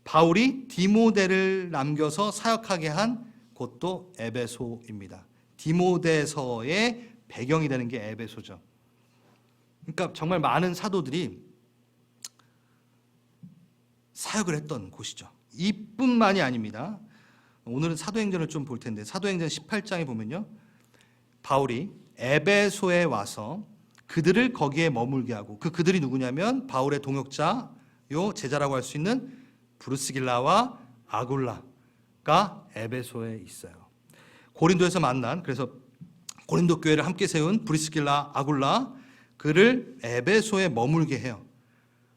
S1: 바울이 디모데를 남겨서 사역하게 한 곳도 에베소입니다. 디모데서의 배경이 되는 게 에베소죠. 그러니까 정말 많은 사도들이 사역을 했던 곳이죠. 이뿐만이 아닙니다. 오늘은 사도행전을 좀 볼 텐데, 사도행전 18장에 보면요, 바울이 에베소에 와서 그들을 거기에 머물게 하고, 그들이 누구냐면 바울의 동역자요, 제자라고 할 수 있는 브루스길라와 아굴라가 에베소에 있어요. 고린도에서 만난, 그래서 고린도 교회를 함께 세운 브리스길라, 아굴라, 그를 에베소에 머물게 해요.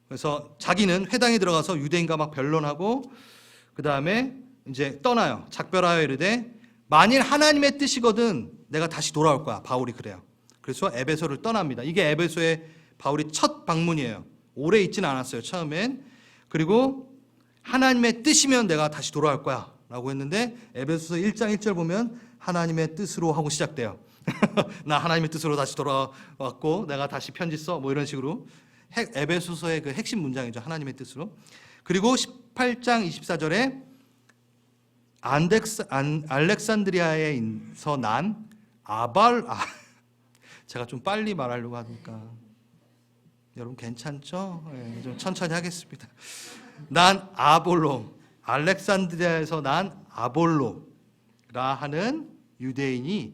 S1: 그래서 자기는 회당에 들어가서 유대인과 막 변론하고, 그 다음에 이제 떠나요. 작별하여 이르되 만일 하나님의 뜻이거든 내가 다시 돌아올 거야. 바울이 그래요. 그래서 에베소를 떠납니다. 이게 에베소에 바울이 첫 방문이에요. 오래 있지는 않았어요, 처음엔. 그리고 하나님의 뜻이면 내가 다시 돌아올 거야 라고 했는데, 에베소서 1장 1절 보면 하나님의 뜻으로 하고 시작돼요. 나 하나님의 뜻으로 다시 돌아왔고 내가 다시 편지 써, 뭐 이런 식으로. 에베소서의 그 핵심 문장이죠, 하나님의 뜻으로. 그리고 18장 24절에 알렉산드리아에서 난 제가 좀 빨리 말하려고 하니까 여러분 괜찮죠? 네, 좀 천천히 하겠습니다. 난 아볼로, 알렉산드리아에서 난 아볼로라 하는 유대인이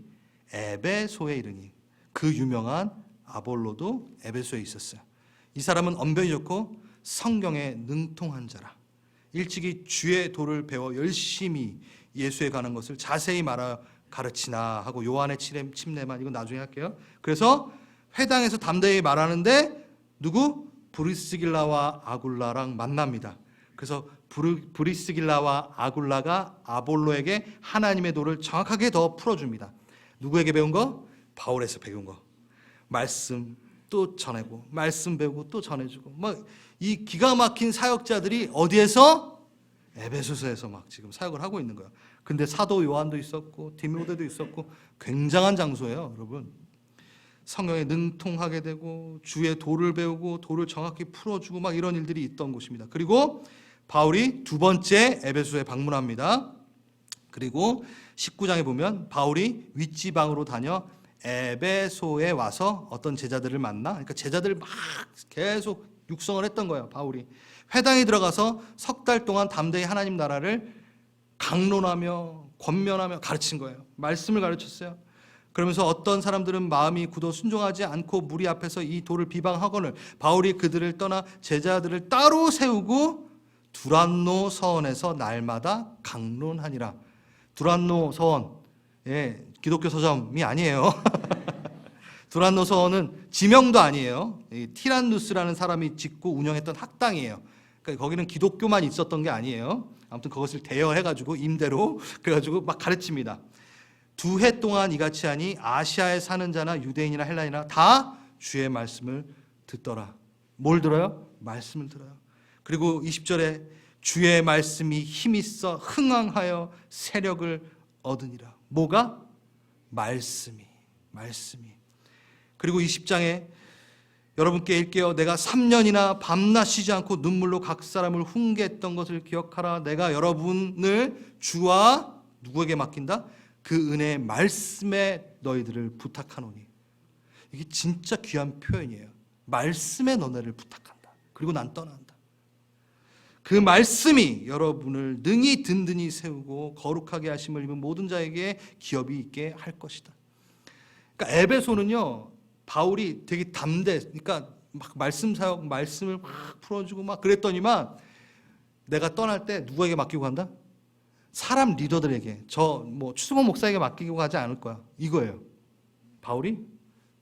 S1: 에베소에 이르니, 그 유명한 아볼로도 에베소에 있었어요. 이 사람은 언변이 좋고 성경에 능통한 자라. 일찍이 주의 도를 배워 열심히 예수에 관한 것을 자세히 말하 가르치나 하고, 요한의 침례만, 이건 나중에 할게요. 그래서 회당에서 담대히 말하는데 누구? 브리스길라와 아굴라랑 만납니다. 그래서 브리스길라와 아굴라가 아볼로에게 하나님의 도를 정확하게 더 풀어줍니다. 누구에게 배운 거? 바울에서 배운 거. 말씀 또 전하고, 말씀 배우고 또 전해주고, 막 이 기가 막힌 사역자들이 어디에서? 에베소서에서 막 지금 사역을 하고 있는 거예요. 근데 사도 요한도 있었고 디모데도 있었고, 굉장한 장소예요, 여러분. 성경에 능통하게 되고 주의 도를 배우고 도를 정확히 풀어주고 막 이런 일들이 있던 곳입니다. 그리고 바울이 두 번째 에베소에 방문합니다. 그리고 19장에 보면 바울이 윗지방으로 다녀 에베소에 와서 어떤 제자들을 만나, 그러니까 제자들 막 계속 육성을 했던 거예요. 바울이 회당에 들어가서 석 달 동안 담대히 하나님 나라를 강론하며 권면하며 가르친 거예요. 말씀을 가르쳤어요. 그러면서 어떤 사람들은 마음이 굳어 순종하지 않고 무리 앞에서 이 도를 비방하거늘 바울이 그들을 떠나 제자들을 따로 세우고 두란노 서원에서 날마다 강론하니라. 두란노 서원, 기독교 서점이 아니에요. 두란노 서원은 지명도 아니에요. 티란누스라는 사람이 짓고 운영했던 학당이에요. 그러니까 거기는 기독교만 있었던 게 아니에요. 아무튼 그것을 대여해가지고 임대로 그래가지고 막 가르칩니다. 2해 동안 이같이 하니 아시아에 사는 자나 유대인이나 헬라인이나 다 주의 말씀을 듣더라. 뭘 들어요? 말씀을 들어요. 그리고 20절에 주의 말씀이 힘있어 흥왕하여 세력을 얻으니라. 뭐가? 말씀이. 그리고 20장에 여러분께 읽게요. 내가 3년이나 밤낮 쉬지 않고 눈물로 각 사람을 훈계했던 것을 기억하라. 내가 여러분을 주와 누구에게 맡긴다? 그 은혜의 말씀에 너희들을 부탁하노니. 이게 진짜 귀한 표현이에요. 말씀에 너네를 부탁한다. 그리고 난 떠난다. 그 말씀이 여러분을 능히 든든히 세우고 거룩하게 하심을 입은 모든 자에게 기업이 있게 할 것이다. 그러니까 에베소는요, 바울이 되게 그러니까 막 말씀 사역, 말씀을 막 풀어주고 막 그랬더니만 내가 떠날 때 누구에게 맡기고 간다? 사람 리더들에게, 추승호 목사에게 맡기고 가지 않을 거야. 이거예요. 바울이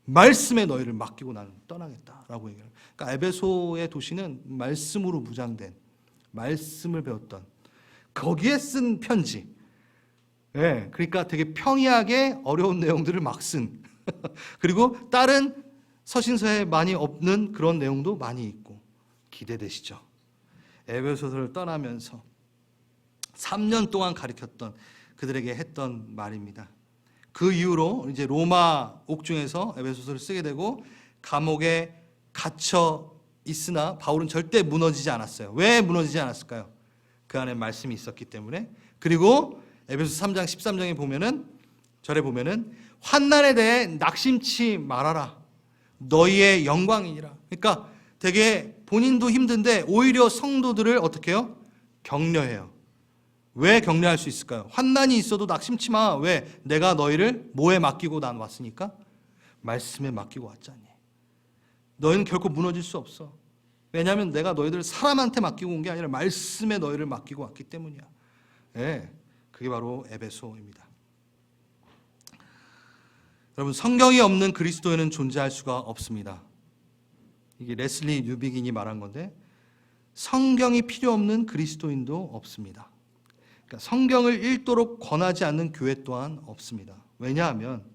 S1: 말씀에 너희를 맡기고 나는 떠나겠다라고 얘기해요. 그러니까 에베소의 도시는 말씀으로 무장된, 말씀을 배웠던, 거기에 쓴 편지. 그러니까 되게 평이하게 어려운 내용들을 막 쓴. 그리고 다른 서신서에 많이 없는 그런 내용도 많이 있고 기대되시죠? 에베소서를 떠나면서 3년 동안 가르쳤던 그들에게 했던 말입니다. 그 이후로 이제 로마 옥중에서 에베소서를 쓰게 되고 감옥에 갇혀 있으나 바울은 절대 무너지지 않았어요. 왜 무너지지 않았을까요? 그 안에 말씀이 있었기 때문에. 그리고 에베소 3장 13장에 보면은, 절에 보면은 환난에 대해 낙심치 말아라. 너희의 영광이니라. 그러니까 되게 본인도 힘든데 오히려 성도들을 어떻게 해요? 격려해요. 왜 격려할 수 있을까요? 환난이 있어도 낙심치 마. 왜? 내가 너희를 뭐에 맡기고 난 왔으니까? 말씀에 맡기고 왔잖니. 너희는 결코 무너질 수 없어. 왜냐하면 내가 너희들을 사람한테 맡기고 온 게 아니라 말씀에 너희를 맡기고 왔기 때문이야. 그게 바로 에베소입니다. 여러분, 성경이 없는 그리스도인은 존재할 수가 없습니다. 이게 레슬리 뉴비긴이 말한 건데, 성경이 필요 없는 그리스도인도 없습니다. 그러니까 성경을 읽도록 권하지 않는 교회 또한 없습니다. 왜냐하면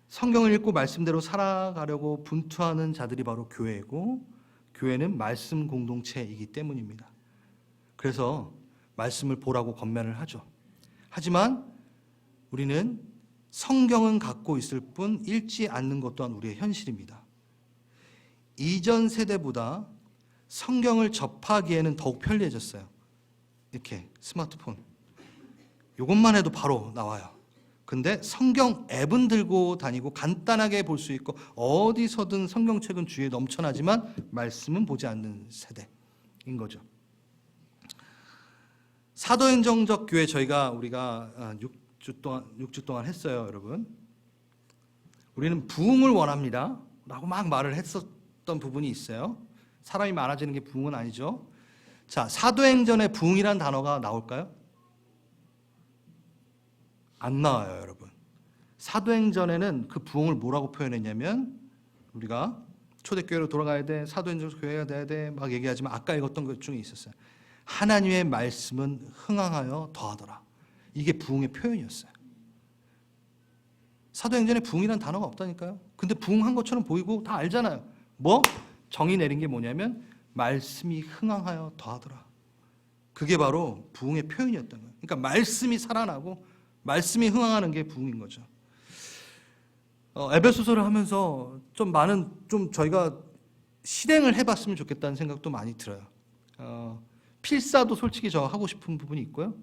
S1: 성경을 읽고 말씀대로 살아가려고 분투하는 자들이 바로 교회이고, 교회는 말씀 공동체이기 때문입니다. 그래서 말씀을 보라고 권면을 하죠. 하지만 우리는 성경은 갖고 있을 뿐 읽지 않는 것 또한 우리의 현실입니다. 이전 세대보다 성경을 접하기에는 더욱 편리해졌어요. 이렇게 스마트폰, 이것만 해도 바로 나와요. 근데 성경 앱은 들고 다니고 간단하게 볼 수 있고 어디서든 성경책은 주위에 넘쳐나지만 말씀은 보지 않는 세대인 거죠. 사도행정적 교회 우리가 6주 동안 했어요, 여러분. 우리는 부흥을 원합니다 라고 막 말을 했었던 부분이 있어요. 사람이 많아지는 게 부흥은 아니죠. 자, 사도행전에 부흥이란 단어가 나올까요? 안 나와요, 여러분. 사도행전에는 그 부흥을 뭐라고 표현했냐면, 우리가 초대교회로 돌아가야 돼, 사도행전 교회가 돼야 돼 막 얘기하지만 아까 읽었던 것 중에 있었어요. 하나님의 말씀은 흥왕하여 더하더라. 이게 부흥의 표현이었어요. 사도행전에 부흥이라는 단어가 없다니까요. 근데 부흥한 것처럼 보이고 다 알잖아요. 정의 내린 게 뭐냐면 말씀이 흥왕하여 더하더라. 그게 바로 부흥의 표현이었던 거예요. 그러니까 말씀이 살아나고 말씀이 흥왕하는 게 부흥인 거죠. 에베소서를 하면서 좀 저희가 실행을 해봤으면 좋겠다는 생각도 많이 들어요. 필사도 솔직히 저 하고 싶은 부분이 있고요.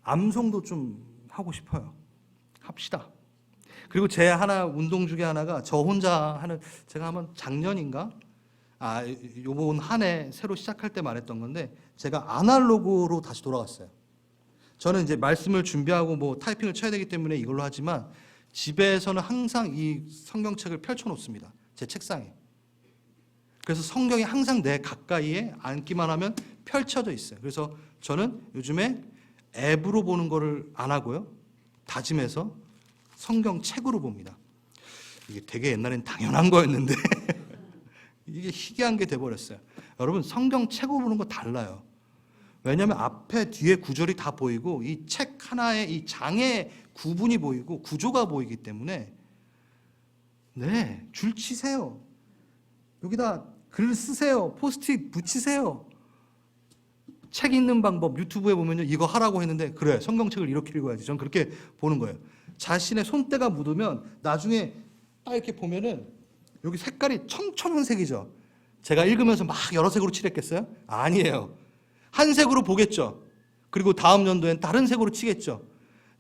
S1: 암송도 좀 하고 싶어요. 합시다. 그리고 제 운동 중에 하나가 저 혼자 하는, 제가 한번 작년인가 요번 한 해 새로 시작할 때 말했던 건데 제가 아날로그로 다시 돌아갔어요. 저는 이제 말씀을 준비하고 뭐 타이핑을 쳐야 되기 때문에 이걸로 하지만 집에서는 항상 이 성경책을 펼쳐 놓습니다. 제 책상에. 그래서 성경이 항상 내 가까이에 앉기만 하면 펼쳐져 있어요. 그래서 저는 요즘에 앱으로 보는 거를 안 하고요. 다짐해서 성경책으로 봅니다. 이게 되게 옛날엔 당연한 거였는데 이게 희귀한 게 돼버렸어요. 여러분 성경책으로 보는 거 달라요. 왜냐하면 앞에 뒤에 구절이 다 보이고 이 책 하나의 이 장의 구분이 보이고 구조가 보이기 때문에 네, 줄 치세요. 여기다 글 쓰세요. 포스트잇 붙이세요. 책 읽는 방법 유튜브에 보면요, 이거 하라고 했는데 그래, 성경책을 이렇게 읽어야지. 전 그렇게 보는 거예요. 자신의 손때가 묻으면 나중에 딱 이렇게 보면은 여기 색깔이 청천색이죠. 제가 읽으면서 막 여러 색으로 칠했겠어요? 아니에요. 한 색으로 보겠죠. 그리고 다음 연도엔 다른 색으로 치겠죠.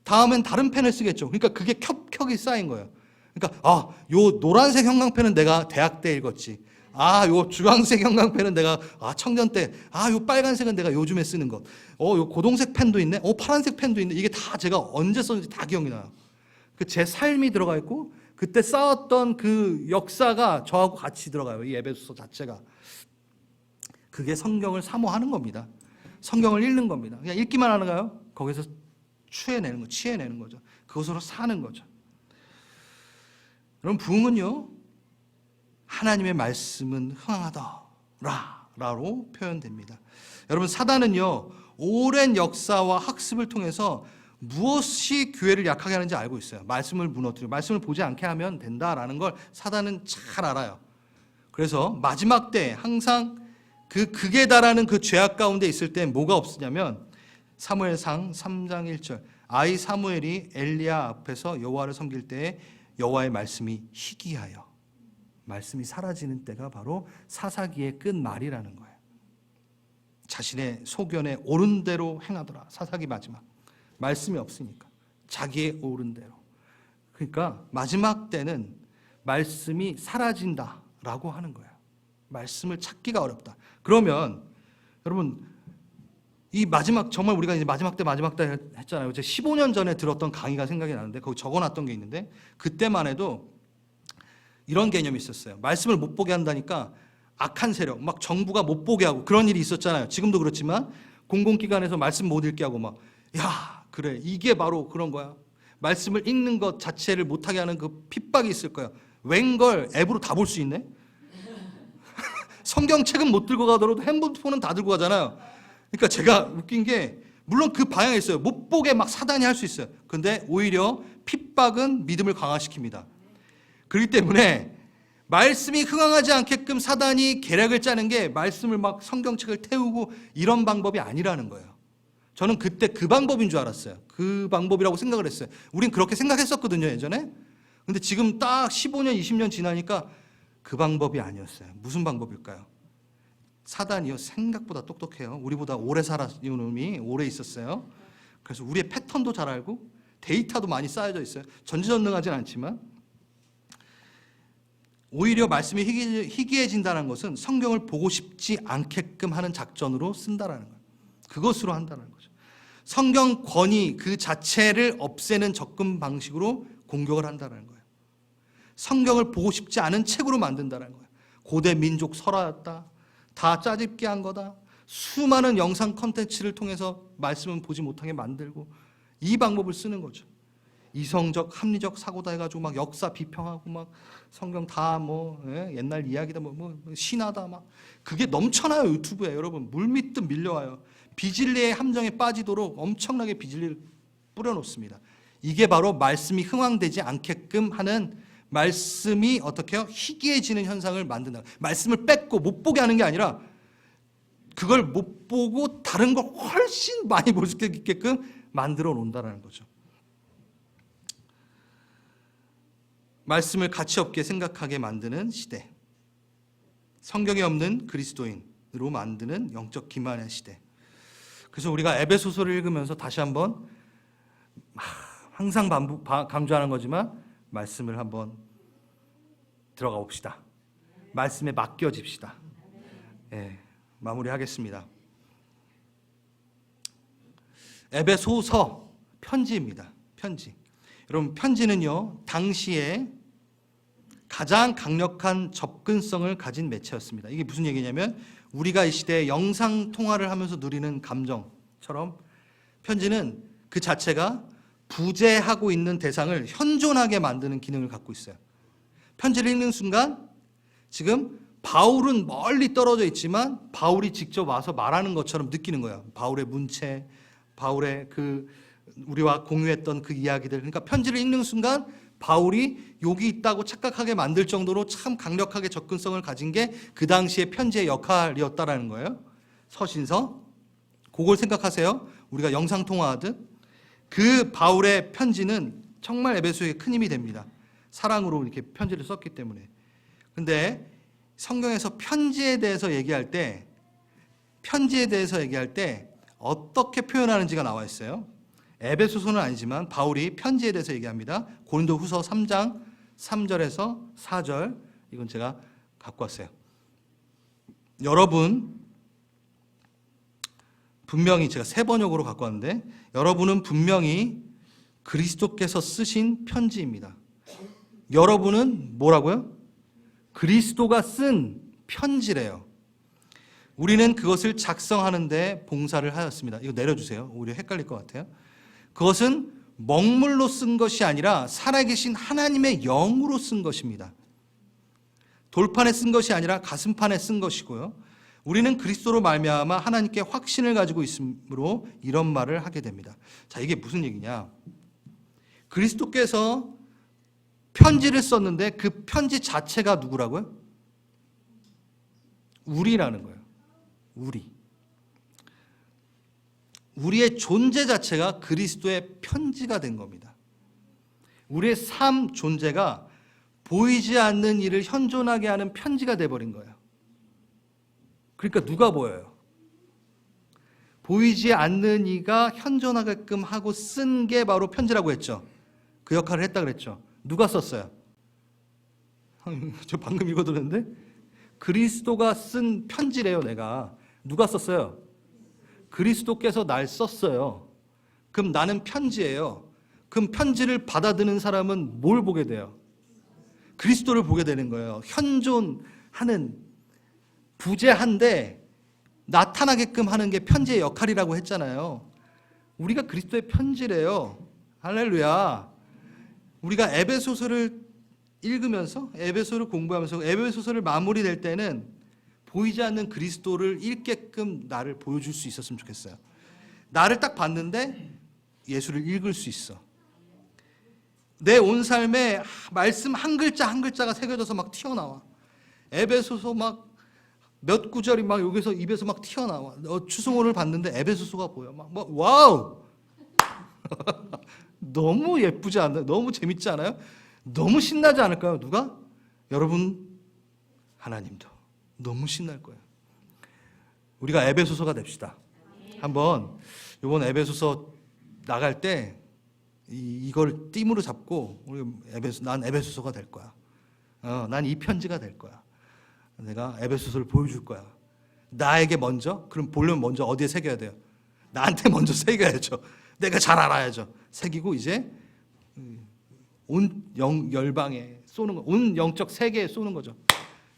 S1: 다음엔 다른 펜을 쓰겠죠. 그러니까 그게 겹겹이 쌓인 거예요. 그러니까 요 노란색 형광펜은 내가 대학 때 읽었지. 요 주황색 형광펜은 내가 청년 때. 요 빨간색은 내가 요즘에 쓰는 것. 요 고동색 펜도 있네. 파란색 펜도 있네. 이게 다 제가 언제 썼는지 다 기억이 나요. 그 제 삶이 들어가 있고 그때 쌓았던 그 역사가 저하고 같이 들어가요. 이 에베소서 자체가. 그게 성경을 사모하는 겁니다. 성경을 읽는 겁니다. 그냥 읽기만 하는가요? 거기서 취해내는 거죠. 그것으로 사는 거죠. 여러분, 부흥은요, 하나님의 말씀은 흥하더라라고 표현됩니다. 여러분, 사단은요, 오랜 역사와 학습을 통해서 무엇이 교회를 약하게 하는지 알고 있어요. 말씀을 무너뜨리고 말씀을 보지 않게 하면 된다라는 걸 사단은 잘 알아요. 그래서 마지막 때 항상 그 극에 달하는 그 죄악 가운데 있을 때 뭐가 없으냐면 사무엘상 3장 1절 아이 사무엘이 엘리야 앞에서 여호와를 섬길 때에 여호와의 말씀이 희귀하여 말씀이 사라지는 때가 바로 사사기의 끝말이라는 거예요. 자신의 소견에 옳은 대로 행하더라. 사사기 마지막. 말씀이 없으니까 자기의 옳은 대로. 그러니까 마지막 때는 말씀이 사라진다라고 하는 거예요. 말씀을 찾기가 어렵다. 그러면 여러분 이 마지막 정말 우리가 이제 마지막 때 했잖아요. 제가 15년 전에 들었던 강의가 생각이 나는데 거기 적어놨던 게 있는데 그때만 해도 이런 개념이 있었어요. 말씀을 못 보게 한다니까 악한 세력, 막 정부가 못 보게 하고 그런 일이 있었잖아요. 지금도 그렇지만 공공기관에서 말씀 못 읽게 하고 막 그래 이게 바로 그런 거야. 말씀을 읽는 것 자체를 못하게 하는 그 핍박이 있을 거야. 웬걸 앱으로 다 볼 수 있네. 성경책은 못 들고 가더라도 핸드폰은 다 들고 가잖아요. 그러니까 제가 웃긴 게 물론 그 방향에 있어요. 못 보게 막 사단이 할 수 있어요. 근데 오히려 핍박은 믿음을 강화시킵니다. 그렇기 때문에 말씀이 흥황하지 않게끔 사단이 계략을 짜는 게 말씀을 막 성경책을 태우고 이런 방법이 아니라는 거예요. 저는 그때 그 방법인 줄 알았어요. 그 방법이라고 생각을 했어요. 우린 그렇게 생각했었거든요, 예전에. 근데 지금 딱 15년, 20년 지나니까 그 방법이 아니었어요. 무슨 방법일까요? 사단이요, 생각보다 똑똑해요. 우리보다 오래 살았는 놈이 오래 있었어요. 그래서 우리의 패턴도 잘 알고 데이터도 많이 쌓여져 있어요. 전지전능하진 않지만 오히려 말씀이 희귀해진다는 것은 성경을 보고 싶지 않게끔 하는 작전으로 쓴다라는 거예요. 그것으로 한다는 거죠. 성경 권위 그 자체를 없애는 접근 방식으로 공격을 한다는 거예요. 성경을 보고 싶지 않은 책으로 만든다는 거예요. 고대 민족 설화였다. 다 짜집게 한 거다. 수많은 영상 콘텐츠를 통해서 말씀은 보지 못하게 만들고 이 방법을 쓰는 거죠. 이성적, 합리적 사고다 해가지고 막 역사 비평하고 막 성경 다 옛날 이야기다 신화다 막 그게 넘쳐나요. 유튜브에 여러분 물밀듯 밀려와요. 비진리의 함정에 빠지도록 엄청나게 비진리를 뿌려놓습니다. 이게 바로 말씀이 흥황되지 않게끔 하는 말씀이 어떻게 해요? 희귀해지는 현상을 만든다. 말씀을 뺏고 못 보게 하는 게 아니라 그걸 못 보고 다른 걸 훨씬 많이 볼 수 있게끔 만들어 놓는다는 거죠. 말씀을 가치 없게 생각하게 만드는 시대. 성경에 없는 그리스도인으로 만드는 영적 기만의 시대. 그래서 우리가 에베소서를 읽으면서 다시 한번 항상 강조하는 거지만 말씀을 한번 들어가 봅시다. 말씀에 맡겨집시다. 마무리하겠습니다. 에베소서 편지입니다. 편지. 여러분, 편지는요, 당시에 가장 강력한 접근성을 가진 매체였습니다. 이게 무슨 얘기냐면 우리가 이 시대에 영상 통화를 하면서 누리는 감정처럼 편지는 그 자체가 부재하고 있는 대상을 현존하게 만드는 기능을 갖고 있어요. 편지를 읽는 순간 지금 바울은 멀리 떨어져 있지만 바울이 직접 와서 말하는 것처럼 느끼는 거예요. 바울의 문체, 바울의 우리와 공유했던 그 이야기들. 그러니까 편지를 읽는 순간 바울이 여기 있다고 착각하게 만들 정도로 참 강력하게 접근성을 가진 게 그 당시의 편지의 역할이었다라는 거예요. 서신서. 그걸 생각하세요. 우리가 영상 통화하듯 그 바울의 편지는 정말 에베소에 큰 힘이 됩니다. 사랑으로 이렇게 편지를 썼기 때문에. 근데 성경에서 편지에 대해서 얘기할 때 어떻게 표현하는지가 나와 있어요. 에베소서는 아니지만 바울이 편지에 대해서 얘기합니다. 고린도후서 3장 3절에서 4절. 이건 제가 갖고 왔어요. 여러분, 분명히 제가 새 번역으로 갖고 왔는데 여러분은 분명히 그리스도께서 쓰신 편지입니다. 여러분은 뭐라고요? 그리스도가 쓴 편지래요. 우리는 그것을 작성하는데 봉사를 하였습니다. 이거 내려주세요. 오히려 헷갈릴 것 같아요. 그것은 먹물로 쓴 것이 아니라 살아계신 하나님의 영으로 쓴 것입니다. 돌판에 쓴 것이 아니라 가슴판에 쓴 것이고요. 우리는 그리스도로 말미암아 하나님께 확신을 가지고 있으므로 이런 말을 하게 됩니다. 자, 이게 무슨 얘기냐? 그리스도께서 편지를 썼는데 그 편지 자체가 누구라고요? 우리라는 거예요. 우리의 존재 자체가 그리스도의 편지가 된 겁니다. 우리의 삶 존재가 보이지 않는 일을 현존하게 하는 편지가 돼버린 거예요. 그러니까 누가 보여요? 보이지 않는 이가 현존하게끔 하고 쓴 게 바로 편지라고 했죠. 그 역할을 했다 그랬죠. 누가 썼어요? 저 방금 이거 들었는데 그리스도가 쓴 편지래요. 내가 누가 썼어요? 그리스도께서 날 썼어요. 그럼 나는 편지예요. 그럼 편지를 받아드는 사람은 뭘 보게 돼요? 그리스도를 보게 되는 거예요. 현존하는, 부재한데 나타나게끔 하는 게 편지의 역할이라고 했잖아요. 우리가 그리스도의 편지래요. 할렐루야. 우리가 에베소서를 읽으면서, 에베소를 공부하면서, 에베소서를 마무리될 때는 보이지 않는 그리스도를 읽게끔 나를 보여줄 수 있었으면 좋겠어요. 나를 딱 봤는데 예수를 읽을 수 있어. 내 온 삶에 말씀 한 글자 한 글자가 새겨져서 막 튀어나와. 에베소서 막 몇 구절이 막 여기서 입에서 막 튀어나와. 추수모를 봤는데 에베소서가 보여. 막 와우! 너무 예쁘지 않나요? 너무 재밌지 않아요? 너무 신나지 않을까요? 누가? 여러분, 하나님도 너무 신날 거예요. 우리가 에베소서가 됩시다. 한번 이번 에베소서 나갈 때 이걸 띠으로 잡고 난 에베소서가 될 거야. 난 이 편지가 될 거야. 내가 에베소서를 보여줄 거야. 나에게 먼저? 그럼 보려면 먼저 어디에 새겨야 돼요? 나한테 먼저 새겨야죠. 내가 잘 알아야죠. 새기고 이제 온 열방에 쏘는 거, 온 영적 세계에 쏘는 거죠.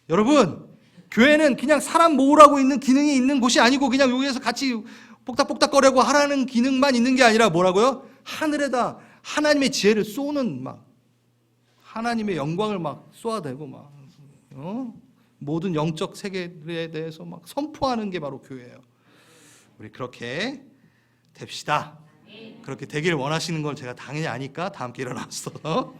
S1: 여러분, 교회는 그냥 사람 모으라고 있는 기능이 있는 곳이 아니고 그냥 여기에서 같이 복닥복닥거리고 하라는 기능만 있는 게 아니라 뭐라고요? 하늘에다 하나님의 지혜를 쏘는, 막 하나님의 영광을 막 쏘아대고 막 모든 영적 세계에 대해서 막 선포하는 게 바로 교회예요. 우리 그렇게 됩시다. 그렇게 되길 원하시는 걸 제가 당연히 아니까 다 함께 일어나서